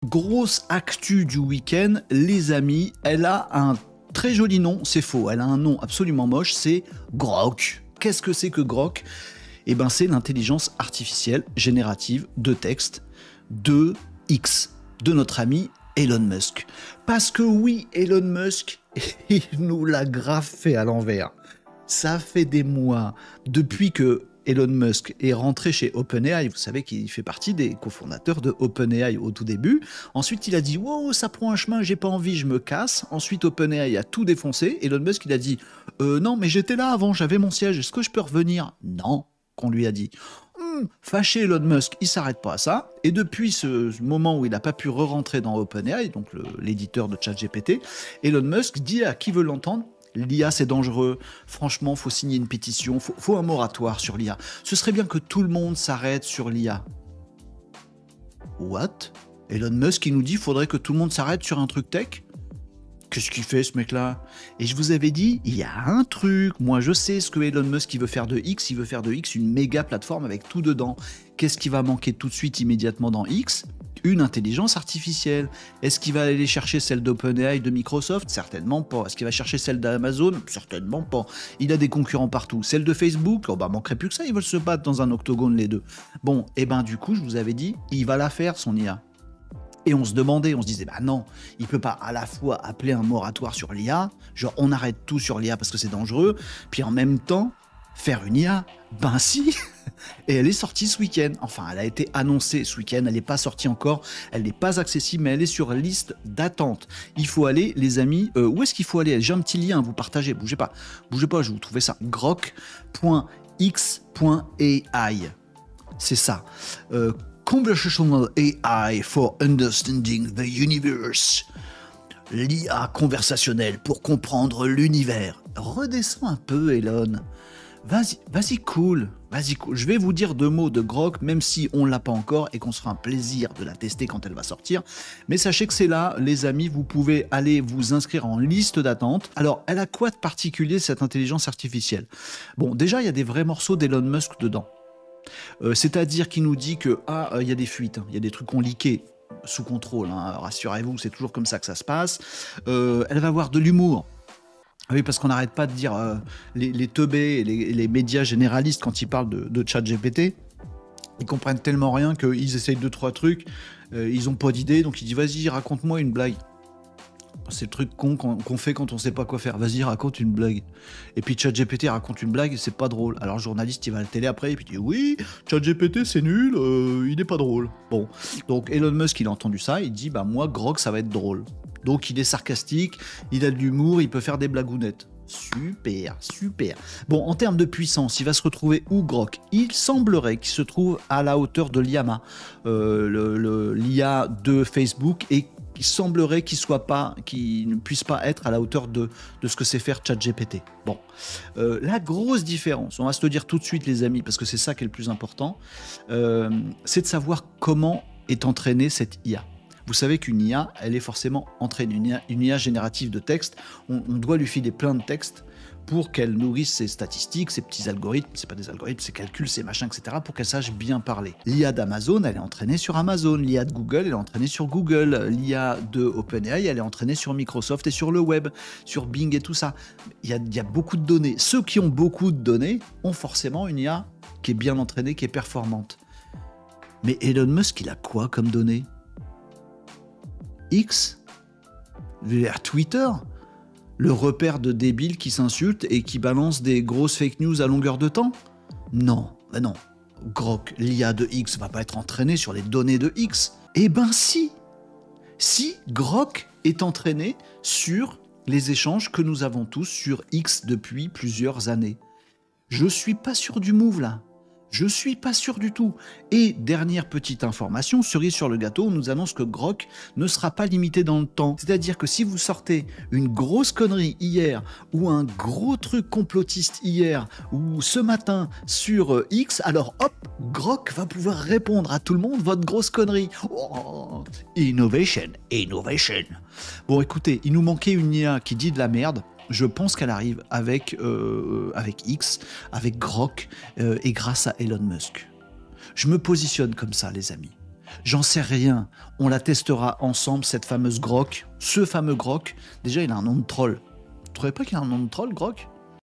Grosse actu du week-end, les amis, elle a un très joli nom, c'est faux, elle a un nom absolument moche, c'est Grok. Qu'est-ce que c'est que Grok? Eh ben c'est l'intelligence artificielle générative de texte de X, de notre ami Elon Musk. Parce que oui, Elon Musk, il nous l'a grave fait à l'envers. Ça fait des mois, depuis que Elon Musk est rentré chez OpenAI, vous savez qu'il fait partie des cofondateurs de OpenAI au tout début. Ensuite, il a dit « Wow, ça prend un chemin, j'ai pas envie, je me casse ». Ensuite, OpenAI a tout défoncé. Elon Musk, il a dit « Non, mais j'étais là avant, j'avais mon siège, est-ce que je peux revenir ?» Non, qu'on lui a dit. Fâché Elon Musk, il s'arrête pas à ça. Et depuis ce moment où il n'a pas pu re-rentrer dans OpenAI, donc l'éditeur de ChatGPT, Elon Musk dit à qui veut l'entendre: l'IA c'est dangereux, franchement faut signer une pétition, faut un moratoire sur l'IA. Ce serait bien que tout le monde s'arrête sur l'IA. What? Elon Musk il nous dit faudrait que tout le monde s'arrête sur un truc tech? Qu'est-ce qu'il fait ce mec-là? Et je vous avais dit, il y a un truc, moi je sais ce que Elon Musk il veut faire de X, il veut faire de X une méga plateforme avec tout dedans. Qu'est-ce qui va manquer tout de suite immédiatement dans X? Une intelligence artificielle. Est-ce qu'il va aller chercher celle d'OpenAI, de Microsoft? Certainement pas. Est-ce qu'il va chercher celle d'Amazon? Certainement pas. Il a des concurrents partout. Celle de Facebook? Oh bah manquerait plus que ça, ils veulent se battre dans un octogone les deux. Bon, et ben du coup, je vous avais dit, il va la faire son IA. Et on se demandait, on se disait, bah non, il peut pas à la fois appeler un moratoire sur l'IA, genre on arrête tout sur l'IA parce que c'est dangereux, puis en même temps, faire une IA, ben si. Et elle est sortie ce week-end, enfin elle a été annoncée ce week-end, elle n'est pas sortie encore, elle n'est pas accessible, mais elle est sur liste d'attente. Il faut aller, les amis, où est-ce qu'il faut aller? J'ai un petit lien à vous partager, bougez pas, je vais vous trouver ça, grok.x.ai, c'est ça. Conversational AI for Understanding the Universe. L'IA conversationnelle pour comprendre l'univers. Redescends un peu, Elon. Vas-y, cool. Je vais vous dire 2 mots de Grok, même si on ne l'a pas encore et qu'on se fera un plaisir de la tester quand elle va sortir. Mais sachez que c'est là, les amis, vous pouvez aller vous inscrire en liste d'attente. Alors, elle a quoi de particulier, cette intelligence artificielle? Bon, déjà, il y a des vrais morceaux d'Elon Musk dedans. C'est-à-dire qu'il nous dit que y a des fuites, il y a des trucs qu'on leaké sous contrôle, rassurez-vous, c'est toujours comme ça que ça se passe. Elle va avoir de l'humour. Oui, parce qu'on n'arrête pas de dire les teubés et les médias généralistes quand ils parlent de ChatGPT, ils comprennent tellement rien qu'ils essayent 2-3 trucs, ils n'ont pas d'idée, donc ils disent vas-y, raconte-moi une blague. C'est le truc con qu'on fait quand on sait pas quoi faire. Vas-y, raconte une blague. Et puis ChatGPT raconte une blague et c'est pas drôle. Alors le journaliste, il va à la télé après et puis il dit oui, ChatGPT c'est nul, il est pas drôle. Bon, donc Elon Musk, il a entendu ça, il dit bah moi, Grok, ça va être drôle. Donc il est sarcastique, il a de l'humour, il peut faire des blagounettes. Super. Bon, en termes de puissance, il va se retrouver où Grok? Il semblerait qu'il se trouve à la hauteur de l'IAMA, l'IA de Facebook, et il semblerait qu'il ne puisse pas être à la hauteur de ce que sait faire ChatGPT. Bon, la grosse différence, on va se le dire tout de suite les amis, parce que c'est ça qui est le plus important, c'est de savoir comment est entraînée cette IA. Vous savez qu'une IA, elle est forcément entraînée. Une IA générative de texte, on doit lui filer plein de textes pour qu'elle nourrisse ses statistiques, ses petits algorithmes, c'est pas des algorithmes, ses calculs, ses machins, etc., pour qu'elle sache bien parler. L'IA d'Amazon, elle est entraînée sur Amazon. L'IA de Google, elle est entraînée sur Google. L'IA de OpenAI, elle est entraînée sur Microsoft et sur le web, sur Bing et tout ça. Il y a beaucoup de données. Ceux qui ont beaucoup de données ont forcément une IA qui est bien entraînée, qui est performante. Mais Elon Musk, il a quoi comme données? X? Twitter? Le repère de débiles qui s'insultent et qui balancent des grosses fake news à longueur de temps? Non, bah non. Grok, l'IA de X, va pas être entraîné sur les données de X. Eh ben si! Si Grok est entraîné sur les échanges que nous avons tous sur X depuis plusieurs années. Je suis pas sûr du move là. Je suis pas sûr du tout. Et dernière petite information, cerise sur le gâteau, on nous annonce que Grok ne sera pas limité dans le temps. C'est-à-dire que si vous sortez une grosse connerie hier, ou un gros truc complotiste hier, ou ce matin sur X, alors hop, Grok va pouvoir répondre à tout le monde votre grosse connerie. Oh, innovation. Bon écoutez, il nous manquait une IA qui dit de la merde. Je pense qu'elle arrive avec X, avec Grok et grâce à Elon Musk. Je me positionne comme ça, les amis. J'en sais rien. On la testera ensemble, cette fameuse Grok. Ce fameux Grok. Déjà, il a un nom de troll. Tu trouvez pas qu'il a un nom de troll, Grok?